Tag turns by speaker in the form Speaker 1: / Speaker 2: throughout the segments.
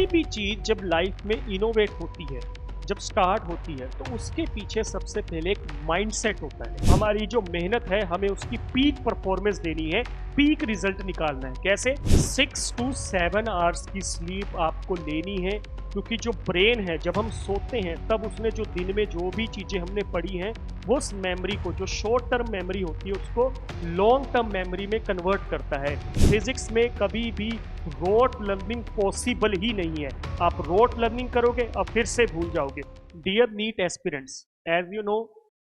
Speaker 1: कोई भी चीज जब लाइफ में इनोवेट होती है, जब स्टार्ट होती है, तो उसके पीछे सबसे पहले एक माइंडसेट होता है। हमारी जो मेहनत है, हमें उसकी पीक परफॉर्मेंस देनी है, पीक रिजल्ट निकालना है। कैसे? 6 to 7 आवर्स की स्लीप आपको लेनी है, क्योंकि जो ब्रेन है, जब हम सोते हैं तब उसने जो दिन में जो भी चीजें हमने पढ़ी हैं, वो उस मेमोरी को, जो शॉर्ट टर्म मेमोरी होती है, उसको लॉन्ग टर्म मेमोरी में कन्वर्ट करता है। फिजिक्स में कभी भी रोट लर्निंग पॉसिबल ही नहीं है। आप रोट लर्निंग करोगे और फिर से भूल जाओगे। Dear NEET aspirants, as you know,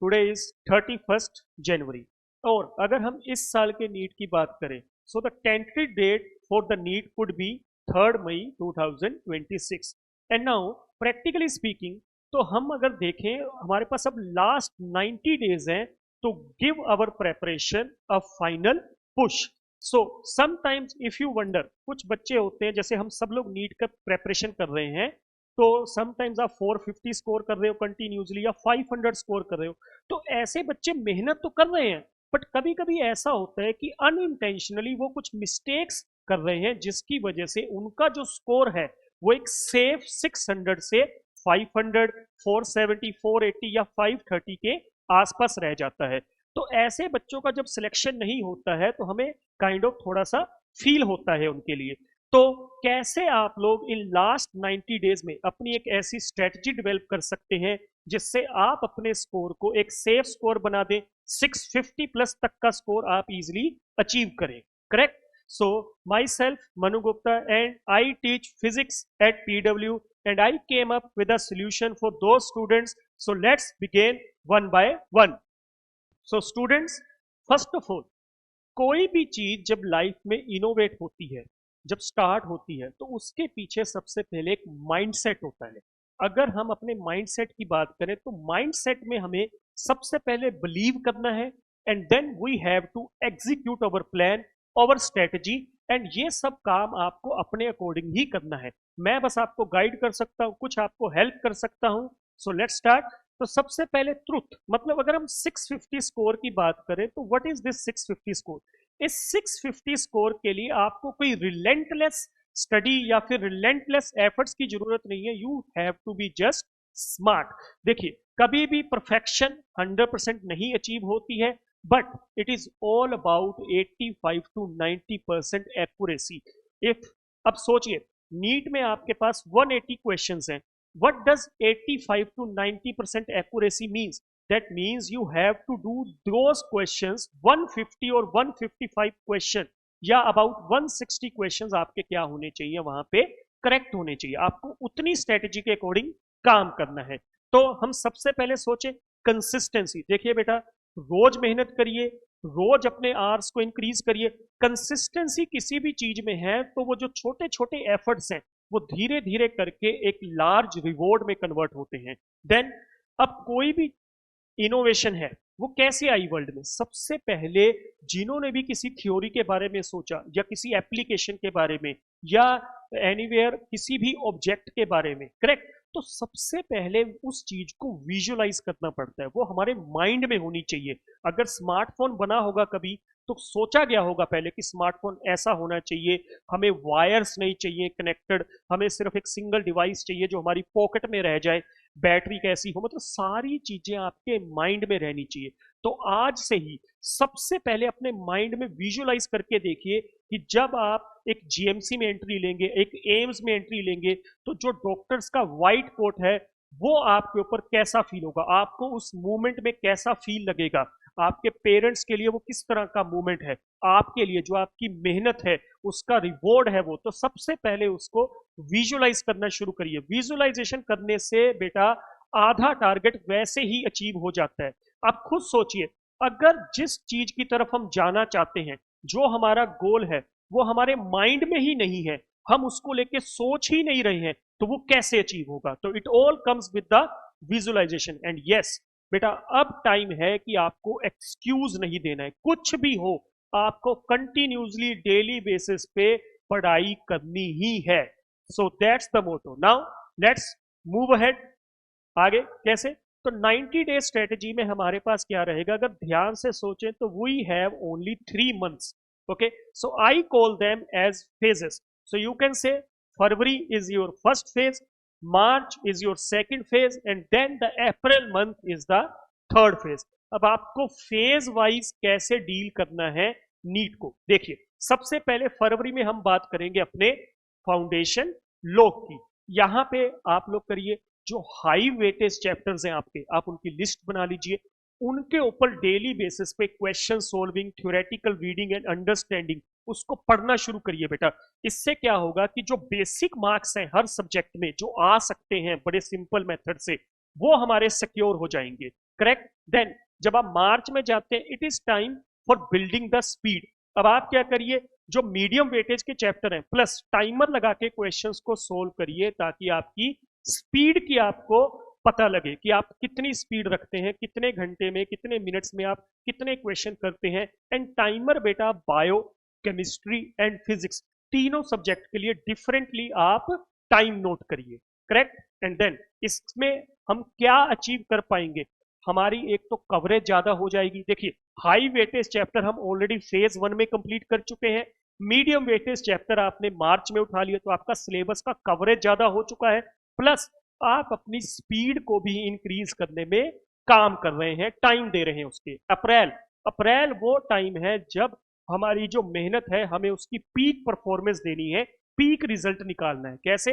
Speaker 1: today is 31st January, और अगर हम इस साल के नीट की बात करें, so the tentative date for the NEET could be 3 May 2026। And now practically speaking, तो हम अगर देखें, हमारे पास अब लास्ट 90 डेज हैं to give our preparation a final push. So sometimes if you wonder, कुछ बच्चे होते हैं, जैसे हम सब लोग नीट का प्रेपरेशन कर रहे हैं, तो समटाइम्स आप 450 स्कोर कर रहे हो कंटिन्यूसली, या 500 स्कोर कर रहे हो, तो ऐसे बच्चे मेहनत तो कर रहे हैं, बट कभी कभी ऐसा होता है कि अनइंटेंशनली वो कुछ मिस्टेक्स कर रहे हैं, जिसकी वजह से उनका जो स्कोर है वो एक सेफ 600 से 500, 470, 480 या 530 के आसपास रह जाता है। तो ऐसे बच्चों का जब सिलेक्शन नहीं होता है, तो हमें काइंड ऑफ थोड़ा सा फील होता है उनके लिए। तो कैसे आप लोग इन लास्ट 90 डेज में अपनी एक ऐसी स्ट्रेटजी डेवलप कर सकते हैं जिससे आप अपने स्कोर को एक सेफ स्कोर बना दें, 650 प्लस तक का स्कोर आप इजीली अचीव करें। Correct? So myself Manu Gupta, and I teach physics at PW, and I came up with a solution for those students. So let's begin one by one. So students, first of all, कोई भी चीज जब life में innovate होती है, जब start होती है, तो उसके पीछे सबसे पहले एक माइंडसेट होता है। अगर हम अपने माइंडसेट की बात करें, तो माइंडसेट में हमें सबसे पहले बिलीव करना है, and then we have to execute our plan, our strategy, and ये सब काम आपको अपने अकॉर्डिंग ही करना है। मैं बस आपको गाइड कर सकता हूँ, कुछ आपको हेल्प कर सकता हूँ। So let's start. तो सबसे पहले ट्रुथ, मतलब अगर हम 650 स्कोर की बात करें, तो व्हाट इज दिस 650 स्कोर? इस 650 स्कोर के लिए आपको कोई रिलेंटलेस स्टडी या फिर रिलेंटलेस एफर्ट्स की जरूरत नहीं है। You have to be just smart. देखिए, कभी भी परफेक्शन 100% नहीं अचीव होती है, but it is all about 85 to 90% accuracy. If, अब सोचिए, नीट में आपके पास 180 क्वेश्चंस हैं। What does 85 to 90% accuracy means? That means you have to do those questions 150 और 155 क्वेश्चन, या अबाउट 160 क्वेश्चंस आपके क्या होने चाहिए, वहां पे करेक्ट होने चाहिए। आपको उतनी स्ट्रेटेजी के अकॉर्डिंग काम करना है। तो हम सबसे पहले सोचे कंसिस्टेंसी। देखिए बेटा, रोज मेहनत करिए, रोज अपने आवर्स को इंक्रीज करिए। कंसिस्टेंसी किसी भी चीज में है, तो वो जो छोटे छोटे एफर्ट्स हैं, वो धीरे धीरे करके एक लार्ज रिवॉर्ड में कन्वर्ट होते हैं। देन, अब कोई भी इनोवेशन है, वो कैसे आई वर्ल्ड में? सबसे पहले जिन्होंने भी किसी थ्योरी के बारे में सोचा, या किसी एप्लीकेशन के बारे में, या एनीवेयर किसी भी ऑब्जेक्ट के बारे में, करेक्ट, तो सबसे पहले उस चीज को विजुअलाइज करना पड़ता है, वो हमारे माइंड में होनी चाहिए। अगर स्मार्टफोन बना होगा कभी, तो सोचा गया होगा पहले कि स्मार्टफोन ऐसा होना चाहिए, हमें वायर्स नहीं चाहिए कनेक्टेड, हमें सिर्फ एक सिंगल डिवाइस चाहिए जो हमारी पॉकेट में रह जाए, बैटरी कैसी हो, मतलब सारी चीजें आपके माइंड में रहनी चाहिए। तो आज से ही सबसे पहले अपने माइंड में विजुअलाइज करके देखिए कि जब आप एक जीएमसी में एंट्री लेंगे, एक एम्स में एंट्री लेंगे, तो जो डॉक्टर्स का व्हाइट कोट है, वो आपके ऊपर कैसा फील होगा, आपको उस मूवमेंट में कैसा फील लगेगा, आपके पेरेंट्स के लिए वो किस तरह का मूवमेंट है, आपके लिए जो आपकी मेहनत है उसका रिवॉर्ड है वो। तो सबसे पहले उसको विजुअलाइज करना शुरू करिए। विजुअलाइजेशन करने से बेटा आधा टारगेट वैसे ही अचीव हो जाता है। आप खुद सोचिए, अगर जिस चीज की तरफ हम जाना चाहते हैं, जो हमारा गोल है, वो हमारे माइंड में ही नहीं है, हम उसको लेके सोच ही नहीं रहे हैं, तो वो कैसे अचीव होगा? तो it all comes with the visualisation. And yes बेटा, अब टाइम है कि आपको एक्सक्यूज नहीं देना है। कुछ भी हो, आपको कंटिन्यूसली डेली बेसिस पे पढ़ाई करनी ही है। So that's the motto. Now let's move ahead. आगे कैसे? तो 90 डे स्ट्रेटेजी में हमारे पास क्या रहेगा? अगर ध्यान से सोचें, तो we have only 3 months. Okay, so I call them as phases. So you can say February is your first phase, March is your second phase, and then the April month is the third phase. अब आपको phase wise कैसे deal करना है NEET को, देखिए सबसे पहले फरवरी में हम बात करेंगे अपने फाउंडेशन लॉक की। यहां पे आप लोग करिए, जो हाई वेटेज चैप्टर्स हैं आपके, आप उनकी लिस्ट बना लीजिए, उनके ऊपर डेली बेसिस पे question solving, theoretical reading and understanding उसको पढ़ना शुरू करिए बेटा। इससे क्या होगा कि जो बेसिक मार्क्स हैं हर सब्जेक्ट में जो आ सकते हैं बड़े सिंपल मेथड से, वो हमारे सिक्योर हो जाएंगे। करेक्ट। देन जब आप मार्च में जाते हैं, it is time for building the speed. अब आप क्या करिए, जो मीडियम वेटेज के चैप्टर हैं प्लस टाइमर लगा के क्वेश्चंस को सोल्व करिए, ताकि आपकी स्पीड की आपको पता लगे कि आप कितनी स्पीड रखते हैं, कितने घंटे में, कितने मिनट्स में आप कितने क्वेश्चन करते हैं। एंड टाइमर बेटा बायो, केमिस्ट्री एंड फिजिक्स तीनों सब्जेक्ट के लिए डिफरेंटली आप टाइम नोट करिए। करेक्ट। एंड देन इसमें हम क्या अचीव कर पाएंगे, हमारी एक तो कवरेज ज्यादा हो जाएगी। देखिए हाई वेटेज चैप्टर हम ऑलरेडी फेज 1 में कंप्लीट कर चुके हैं, मीडियम वेटेज चैप्टर आपने मार्च में उठा लिया, तो आपका सिलेबस का कवरेज ज्यादा हो चुका है, प्लस आप अपनी स्पीड को भी इंक्रीज करने में काम कर रहे हैं, टाइम दे रहे हैं उसके। अप्रैल, अप्रैल वो टाइम है जब हमारी जो मेहनत है हमें उसकी पीक परफॉर्मेंस देनी है, पीक रिजल्ट निकालना है। कैसे,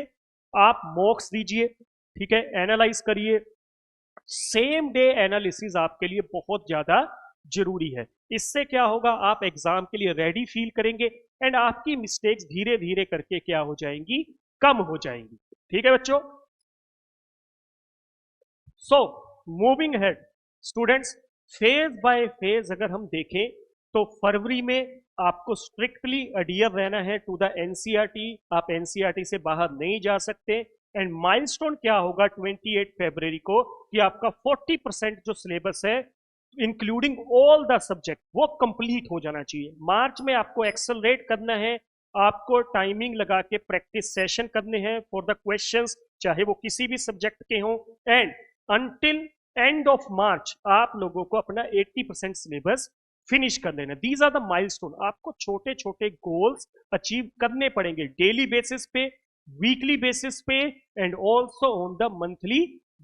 Speaker 1: आप मॉक्स दीजिए, ठीक है, एनालाइज करिए, सेम डे एनालिसिस आपके लिए बहुत ज्यादा जरूरी है। इससे क्या होगा, आप एग्जाम के लिए रेडी फील करेंगे एंड आपकी मिस्टेक्स धीरे धीरे करके क्या हो जाएंगी, कम हो जाएंगी। ठीक है बच्चों। So moving head students, phase by phase अगर हम देखें तो फरवरी में आपको स्ट्रिक्टली अडियर रहना है टू द एनसीईआरटी, आप एनसीईआरटी से बाहर नहीं जा सकते। एंड माइलस्टोन क्या होगा 28 फरवरी को, कि आपका 40% जो सिलेबस है इंक्लूडिंग ऑल द सब्जेक्ट वो कंप्लीट हो जाना चाहिए। मार्च में आपको एक्सेलरेट करना है, आपको टाइमिंग लगा के प्रैक्टिस सेशन करने हैं फॉर द क्वेश्चंस, चाहे वो किसी भी सब्जेक्ट के हों। And until end of March आप लोगों को अपना 80% सिलेबस फिनिश कर लेना। These are the milestone. आपको छोटे छोटे गोल्स अचीव करने पड़ेंगे डेली बेसिस पे, वीकली बेसिस पे and also on the monthly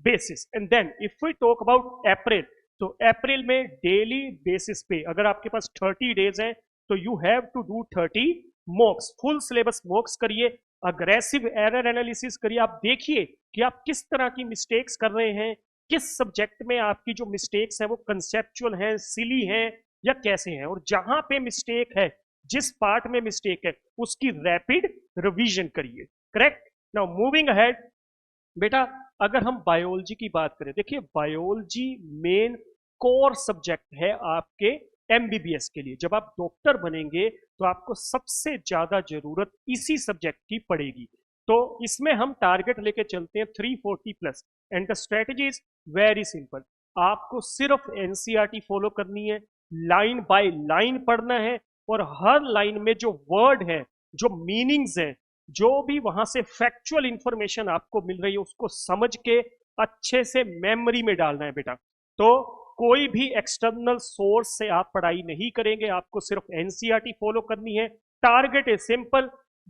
Speaker 1: basis. And then if we talk about April, तो अप्रैल में डेली बेसिस पे अगर आपके पास 30 डेज हैं तो you have to do 30 mocks, full syllabus mocks करिए, अग्रेसिव एरर एनालिसिस करिए। आप देखिए कि आप किस तरह की मिस्टेक्स कर रहे हैं, किस सब्जेक्ट में आपकी जो मिस्टेक्स हैं वो कंसेप्चुअल हैं, सिली हैं या कैसे हैं, और जहां पे मिस्टेक है, जिस पार्ट में मिस्टेक है उसकी रैपिड रिवीजन करिए। करेक्ट। नाउ मूविंग अहेड बेटा, अगर हम बायोलॉजी की बात करें, देखिए बायोलॉजी मेन कोर सब्जेक्ट है आपके एमबीबीएस के लिए। जब आप डॉक्टर बनेंगे तो आपको सबसे ज्यादा जरूरत इसी सब्जेक्ट की पड़ेगी। तो इसमें हम टारगेट लेके चलते हैं 340 plus. And the strategy is very simple, आपको सिर्फ एनसीईआरटी फॉलो करनी है, लाइन बाय लाइन पढ़ना है, और हर लाइन में जो वर्ड है, जो मीनिंग्स है, जो भी वहां से फैक्चुअल इंफॉर्मेशन आपको मिल रही है उसको समझ के अच्छे से मेमोरी में डालना है बेटा। तो कोई भी एक्सटर्नल सोर्स से आप पढ़ाई नहीं करेंगे, आपको सिर्फ एनसीईआरटी फॉलो करनी है। टारगेट है सिंपल,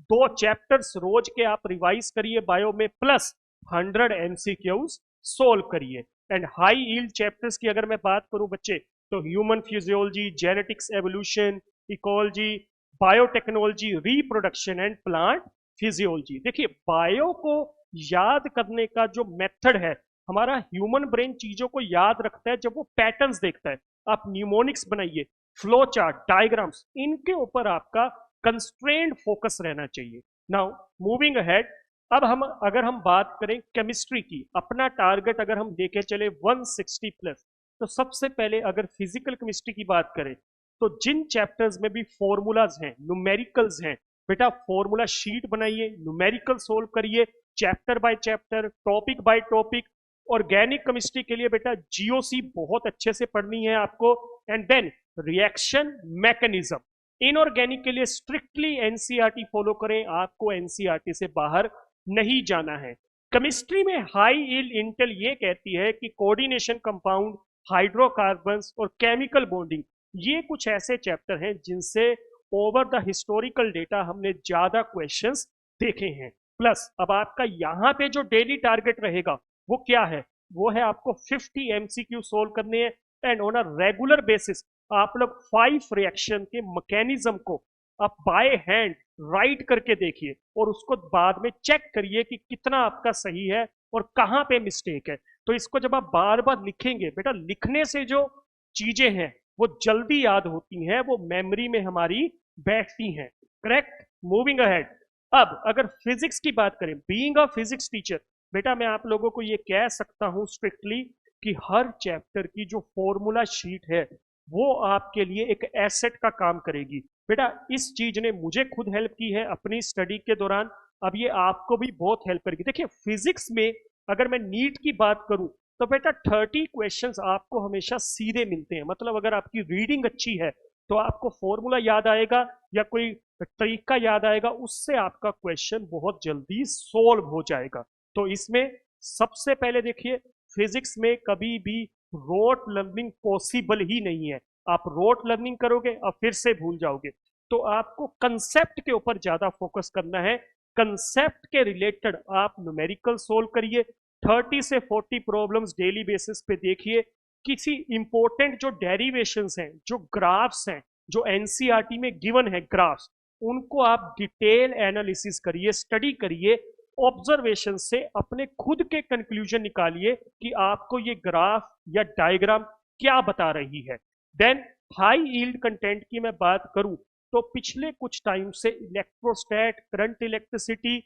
Speaker 1: 2 चैप्टर्स रोज के आप रिवाइज करिए बायो में, प्लस 100 एमसीक्यूज सोल्व करिए। एंड हाई यील्ड चैप्टर्स की अगर मैं बात करूं बच्चे, तो human physiology, genetics, evolution, ecology, biotechnology, reproduction and plant physiology. देखिए बायो को याद करने का जो मेथड है, हमारा ह्यूमन ब्रेन चीजों को याद रखता है जब वो पैटर्न्स देखता है। आप न्यूमोनिक्स बनाइए, फ्लो चार्ट, डायग्राम्स, इनके ऊपर आपका कंस्ट्रेंड फोकस रहना चाहिए। नाउ मूविंग अहेड, अब अगर हम बात करें केमिस्ट्री की, अपना टारगेट अगर हम देखे चले 160 प्लस, तो सबसे पहले अगर फिजिकल केमिस्ट्री की बात करें तो जिन चैप्टर्स में भी फॉर्मूलाज हैं, न्यूमेरिकल्स हैं, बेटा फॉर्मूला शीट बनाइए, न्यूमेरिकल सोल्व करिए, chapter by chapter, topic by topic. Organic chemistry के लिए बेटा जीओसी बहुत अच्छे से पढ़नी है आपको। And then reaction mechanism. Inorganic के लिए स्ट्रिक्टली एनसीईआरटी फॉलो करें, आपको एनसीईआरटी से बाहर नहीं जाना है। केमिस्ट्री में हाई यील्ड इंटेल ये कहती है कि कोऑर्डिनेशन कंपाउंड, हाइड्रोकार्बन्स और केमिकल बॉन्डिंग, ये कुछ ऐसे चैप्टर हैं जिनसे ओवर द हिस्टोरिकल डेटा हमने ज्यादा क्वेश्चंस देखे हैं। प्लस अब आपका यहाँ पे जो डेली टारगेट रहेगा वो क्या है, वो है आपको 50 एमसीक्यू सोल्व करने हैं, and on a regular basis आप लोग 5 रिएक्शन के मैकेनिज्म को आप बाय हैंड राइट करके देखिए और उसको बाद में चेक करिए कि कितना आपका सही है और कहाँ पे मिस्टेक है। तो इसको जब आप बार बार लिखेंगे, बेटा लिखने से जो चीजें हैं वो जल्दी याद होती हैं, वो मेमोरी में हमारी बैठती हैं। Correct, moving ahead. अब अगर फिजिक्स की बात करें, बीइंग अ फिजिक्स टीचर, बेटा मैं आप लोगों को ये कह सकता हूं स्ट्रिक्टली कि हर चैप्टर की जो फॉर्मूला शीट है वो आपके लिए एक एसेट का काम करेगी। बेटा इस चीज ने मुझे खुद हेल्प की है अपनी स्टडी के दौरान, अब ये आपको भी बहुत हेल्प करेगी। देखिए फिजिक्स में अगर मैं नीट की बात करूं तो बेटा 30 क्वेश्चंस आपको हमेशा सीधे मिलते हैं, मतलब अगर आपकी रीडिंग अच्छी है तो आपको फॉर्मूला याद आएगा या कोई तरीका याद आएगा, उससे आपका क्वेश्चन बहुत जल्दी सोल्व हो जाएगा। तो इसमें सबसे पहले देखिए, फिजिक्स में कभी भी रोट लर्निंग पॉसिबल ही नहीं है। आप रोट लर्निंग करोगे और फिर से भूल जाओगे। तो आपको कंसेप्ट के ऊपर ज्यादा फोकस करना है, कंसेप्ट के रिलेटेड आप न्यूमेरिकल सोल्व करिए, 30 से 40 प्रॉब्लम्स डेली बेसिस पे देखिए, किसी इंपॉर्टेंट जो डेरिवेशंस हैं, जो ग्राफ्स हैं, जो एनसीईआरटी में गिवन है ग्राफ्स, उनको आप डिटेल एनालिसिस करिए, स्टडी करिए, ऑब्जर्वेशन से अपने खुद के कंक्लूजन निकालिए कि आपको ये ग्राफ या डायग्राम क्या बता रही है। देन हाई यील्ड कंटेंट की मैं बात करूं तो पिछले कुछ टाइम से electrostat, current electricity,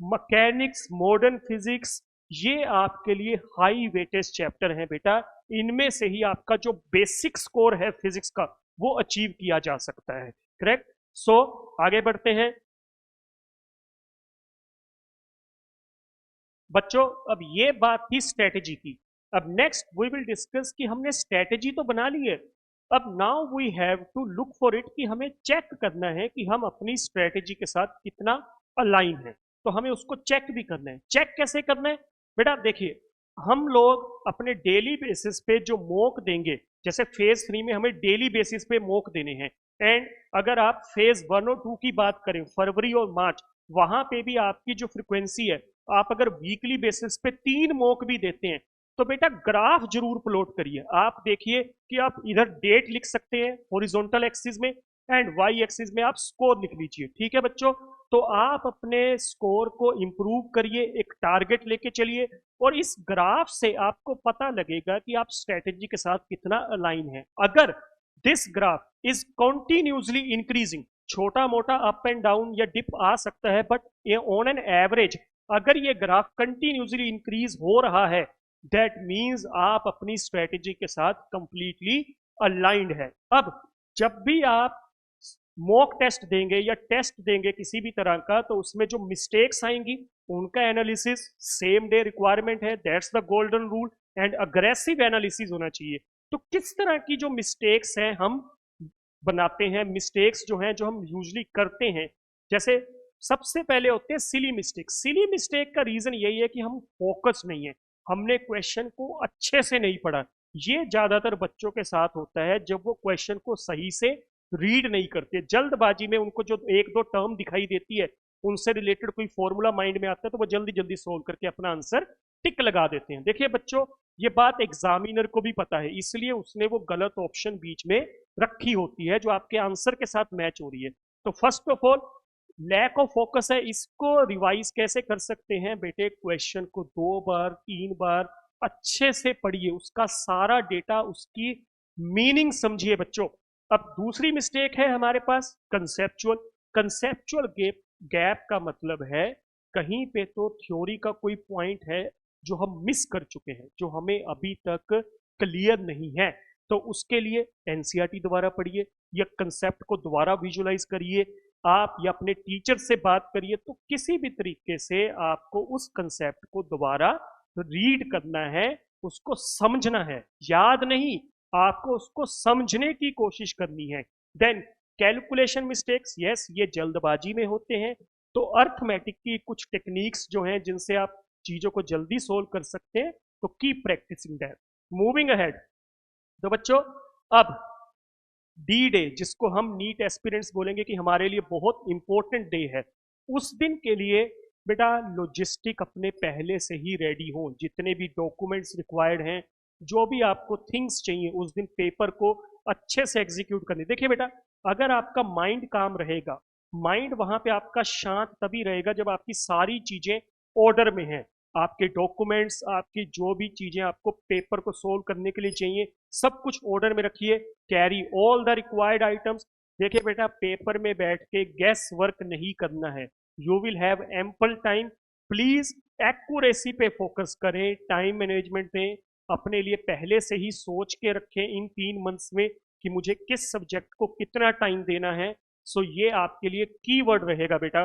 Speaker 1: mechanics, modern physics, ये आपके लिए हाई वेटेज चैप्टर हैं बेटा। इनमें से ही आपका जो बेसिक स्कोर है फिजिक्स का वो अचीव किया जा सकता है। करेक्ट। सो आगे बढ़ते हैं बच्चों। अब ये बात थी स्ट्रेटेजी की। अब नेक्स्ट वी विल डिस्कस कि हमने स्ट्रेटेजी तो बना ली है, अब now we have to look for it कि हमें चेक करना है कि हम अपनी स्ट्रेटेजी के साथ कितना अलाइन है। तो हमें उसको चेक भी करना है। चेक कैसे करना है बेटा, देखिए हम लोग अपने डेली बेसिस पे जो मॉक देंगे, जैसे फेज 3 में हमें डेली बेसिस पे मॉक देने हैं, एंड अगर आप फेज 1 और 2 की बात करें फरवरी और मार्च, वहां पे भी आपकी जो फ्रिक्वेंसी है, आप अगर वीकली बेसिस पे 3 मॉक भी देते हैं तो बेटा ग्राफ जरूर प्लॉट करिए। आप देखिए कि आप इधर डेट लिख सकते हैं हॉरिजॉन्टल एक्सिस में, एंड वाई एक्सिस में आप स्कोर लिख लीजिए। ठीक है बच्चों, तो आप अपने स्कोर को इंप्रूव करिए, एक टारगेट लेके चलिए, और इस ग्राफ से आपको पता लगेगा कि आप स्ट्रेटेजी के साथ कितना अलाइन है। अगर this graph is continuously increasing, छोटा मोटा अप एंड डाउन या डिप आ सकता है, बट ये ऑन एन एवरेज अगर ये ग्राफ कंटिन्यूसली इंक्रीज हो रहा है, दैट मीन्स आप अपनी स्ट्रेटेजी के साथ कंप्लीटली अलाइंड है। अब जब भी आप मॉक टेस्ट देंगे या टेस्ट देंगे किसी भी तरह का, तो उसमें जो मिस्टेक्स आएंगी उनका एनालिसिस सेम डे रिक्वायरमेंट है, that's the golden rule, and aggressive analysis होना चाहिए। तो किस तरह की जो मिस्टेक्स हैं हम बनाते हैं, मिस्टेक्स जो हैं जो हम यूजली करते हैं, जैसे सबसे पहले होते हैं सिली मिस्टेक। सिली मिस्टेक का रीजन यही है कि हम फोकस नहीं है, हमने क्वेश्चन को अच्छे से नहीं पढ़ा। ये ज्यादातर बच्चों के साथ होता है जब वो क्वेश्चन को सही से रीड नहीं करते, जल्दबाजी में उनको जो एक दो टर्म दिखाई देती है, उनसे रिलेटेड कोई फॉर्मूला माइंड में आता है, तो वो जल्दी जल्दी सोल्व करके अपना आंसर टिक लगा देते हैं। देखिए बच्चों, ये बात एग्जामिनर को भी पता है, इसलिए उसने वो गलत ऑप्शन बीच में रखी होती है जो आपके आंसर के साथ मैच हो रही है। तो first of all lack of focus है, इसको रिवाइज कैसे कर सकते हैं बेटे, क्वेश्चन को 2 बार 3 बार अच्छे से पढ़िए, उसका सारा डेटा, उसकी मीनिंग समझिए बच्चों। अब दूसरी मिस्टेक है हमारे पास कंसेप्चुअल। कंसेप्चुअल गैप, गैप का मतलब है कहीं पे तो थ्योरी का कोई पॉइंट है जो हम मिस कर चुके हैं, जो हमें अभी तक क्लियर नहीं है। तो उसके लिए एनसीईआरटी दोबारा पढ़िए या कंसेप्ट को दोबारा विजुलाइज करिए, आप या अपने टीचर से बात करिए, तो किसी भी तरीके से आपको उस कंसेप्ट को दोबारा रीड करना है, उसको समझना है, याद नहीं, आपको उसको समझने की कोशिश करनी है। देन कैलकुलेशन मिस्टेक्स, यस ये जल्दबाजी में होते हैं, तो अर्थमेटिक की कुछ टेक्निक्स जो हैं जिनसे आप चीजों को जल्दी सोल्व कर सकते हैं, तो keep practising that. Moving ahead, तो बच्चों अब डी डे, जिसको हम नीट एस्पिरेंट्स बोलेंगे कि हमारे लिए बहुत इंपॉर्टेंट डे है, उस दिन के लिए बेटा लॉजिस्टिक अपने पहले से ही रेडी हो, जितने भी डॉक्यूमेंट्स रिक्वायर्ड हैं, जो भी आपको थिंग्स चाहिए उस दिन पेपर को अच्छे से एग्जीक्यूट करने। देखिए बेटा, अगर आपका माइंड काम रहेगा, माइंड वहां पे आपका शांत तभी रहेगा जब आपकी सारी चीजें ऑर्डर में हैं। आपके डॉक्यूमेंट्स, आपकी जो भी चीजें आपको पेपर को सोल्व करने के लिए चाहिए, सब कुछ ऑर्डर में रखिए। Carry all the required items. देखिए बेटा, पेपर में बैठ के गैस वर्क नहीं करना है। You will have ample time. Please accuracy पे फोकस करें, टाइम मैनेजमेंट में अपने लिए पहले से ही सोच के रखें इन 3 मंथ्स में कि मुझे किस सब्जेक्ट को कितना टाइम देना है। सो ये आपके लिए कीवर्ड रहेगा बेटा।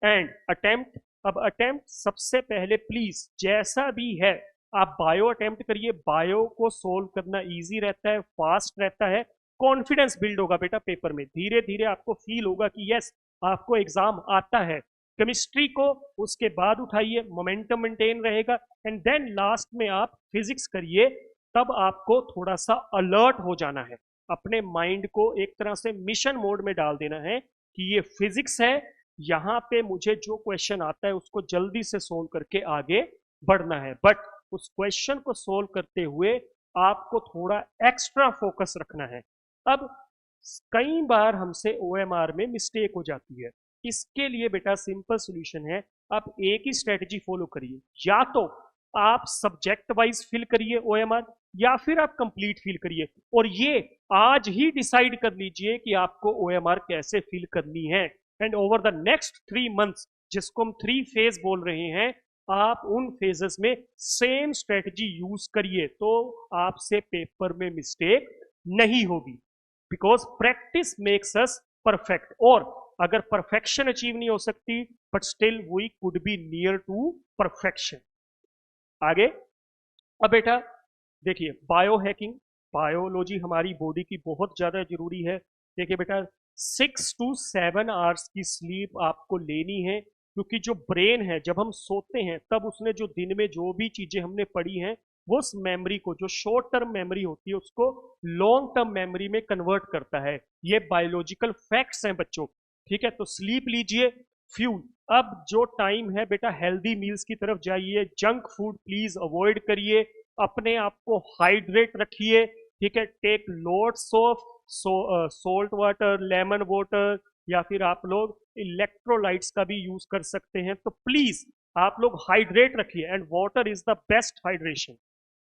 Speaker 1: And attempt. अब अटेम्प्ट सबसे पहले प्लीज जैसा भी है आप बायो अटेम्प्ट करिए। बायो को सोल्व करना इजी रहता है, फास्ट रहता है, कॉन्फिडेंस बिल्ड होगा बेटा पेपर में। धीरे धीरे आपको फील होगा कि यस, आपको एग्जाम आता है। केमिस्ट्री को उसके बाद उठाइए, मोमेंटम मेंटेन रहेगा। एंड देन लास्ट में आप फिजिक्स करिए। तब आपको थोड़ा सा अलर्ट हो जाना है, अपने माइंड को एक तरह से मिशन मोड में डाल देना है कि ये फिजिक्स है, यहाँ पे मुझे जो क्वेश्चन आता है उसको जल्दी से सोल्व करके आगे बढ़ना है। बट उस क्वेश्चन को सोल्व करते हुए आपको थोड़ा एक्स्ट्रा फोकस रखना है। अब कई बार हमसे ओएमआर में मिस्टेक हो जाती है। इसके लिए बेटा सिंपल सॉल्यूशन है, आप एक ही स्ट्रेटजी फॉलो करिए। या तो आप सब्जेक्ट वाइज फिल करिए ओएमआर, या फिर आप कंप्लीट फिल करिए। और ये आज ही डिसाइड कर लीजिए कि आपको ओएमआर कैसे फिल करनी है। And over the next 3 months, जिसको हम 3 फेज बोल रहे हैं, आप उन फेजेस में सेम स्ट्रेटजी यूज करिए, तो आपसे पेपर में मिस्टेक नहीं होगी। Because practice makes us perfect. और अगर परफेक्शन अचीव नहीं हो सकती, but still we could be near to perfection. आगे। अब बेटा देखिए, बायो हैकिंग, बायोलॉजी हमारी बॉडी की बहुत ज्यादा जरूरी है। देखिए बेटा, 6 to 7 आवर्स की स्लीप आपको लेनी है, क्योंकि जो ब्रेन है जब हम सोते हैं तब उसने जो दिन में जो भी चीजें हमने पढ़ी हैं वो उस मेमोरी को, जो शॉर्ट टर्म मेमोरी होती है, उसको लॉन्ग टर्म मेमोरी में कन्वर्ट करता है। ये बायोलॉजिकल फैक्ट्स हैं बच्चों। ठीक है, तो स्लीप लीजिए, फ्यूल। अब जो टाइम है बेटा, हेल्दी मील्स की तरफ जाइए, जंक फूड प्लीज अवॉइड करिए, अपने आप को हाइड्रेट रखिए। ठीक है, take lots of salt water, lemon water, या फिर आप लोग इलेक्ट्रोलाइट्स का भी यूज कर सकते हैं। तो प्लीज आप लोग हाइड्रेट रखिए, and water is the best hydration.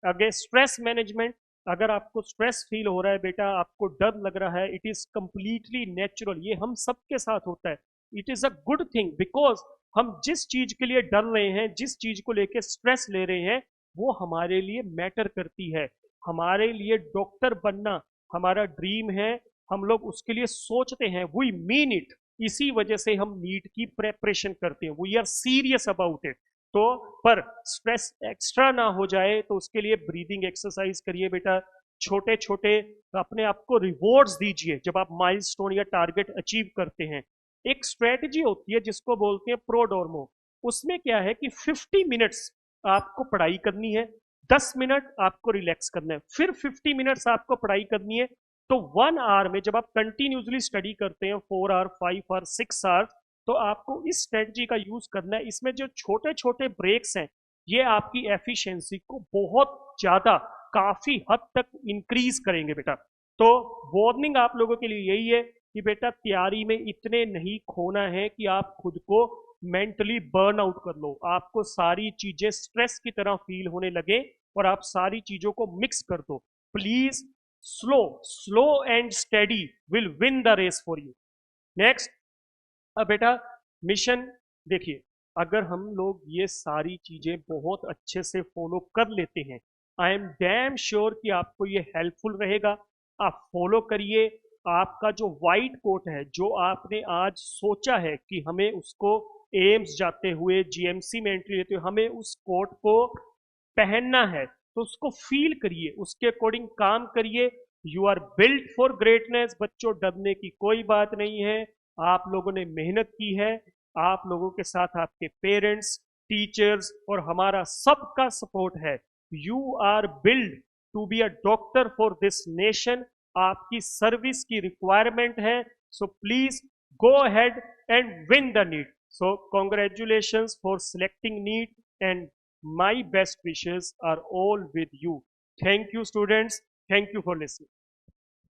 Speaker 1: अगे स्ट्रेस मैनेजमेंट। अगर आपको स्ट्रेस फील हो रहा है बेटा, आपको डर लग रहा है, इट इज कंप्लीटली नेचुरल, ये हम सबके साथ होता है। It is a good thing, because हम जिस चीज के लिए डर रहे हैं, जिस चीज को लेके स्ट्रेस ले रहे हैं, वो हमारे लिए मैटर करती है। हमारे लिए डॉक्टर बनना हमारा ड्रीम है, हम लोग उसके लिए सोचते हैं, वी मीन इट। इसी वजह से हम नीट की प्रेपरेशन करते हैं, we are serious about it. तो पर स्ट्रेस एक्स्ट्रा ना हो जाए, तो उसके लिए ब्रीदिंग एक्सरसाइज करिए बेटा। छोटे छोटे अपने आप को रिवॉर्ड्स दीजिए जब आप माइलस्टोन या टारगेट अचीव करते हैं। एक स्ट्रेटजी होती है जिसको बोलते हैं प्रोडोर्मो। उसमें क्या है कि 50 मिनट्स आपको पढ़ाई करनी है, 10 मिनट आपको रिलैक्स करना है, फिर 50 मिनट्स आपको पढ़ाई करनी है। तो 1 आवर में जब आप कंटिन्यूसली स्टडी करते हैं, 4 आवर, 5 आवर, 6 आवर, तो आपको इस स्ट्रेटजी का यूज करना है। इसमें जो छोटे छोटे ब्रेक्स हैं, ये आपकी एफिशिएंसी को बहुत ज्यादा, काफी हद तक इंक्रीज करेंगे बेटा। तो वार्निंग आप लोगों के लिए यही है कि बेटा तैयारी में इतने नहीं खोना है कि आप खुद को मेंटली बर्न आउट कर लो, आपको सारी चीजें स्ट्रेस की तरह फील होने लगे और आप सारी चीजों को मिक्स कर दो। Please slow slow and steady will win the race for you. Next. अब बेटा मिशन। देखिए, अगर हम लोग ये सारी चीजें बहुत अच्छे से फॉलो कर लेते हैं, आई एम डैम श्योर कि आपको ये हेल्पफुल रहेगा। आप फॉलो करिए। आपका जो वाइट कोट है, जो आपने आज सोचा है कि हमें उसको एम्स जाते हुए, जीएमसी में एंट्री लेते हुए हमें उस कोट को पहनना है, तो उसको फील करिए, उसके अकॉर्डिंग काम करिए। You are built for greatness. बच्चों, डरने की कोई बात नहीं है, आप लोगों ने मेहनत की है। आप लोगों के साथ आपके पेरेंट्स, टीचर्स और हमारा सबका सपोर्ट है। You are build to be a doctor for this nation. आपकी सर्विस की रिक्वायरमेंट है। So please go ahead and win the NEET. So congratulations for selecting NEET, and my best wishes are all with you. Thank you, students. Thank you for listening.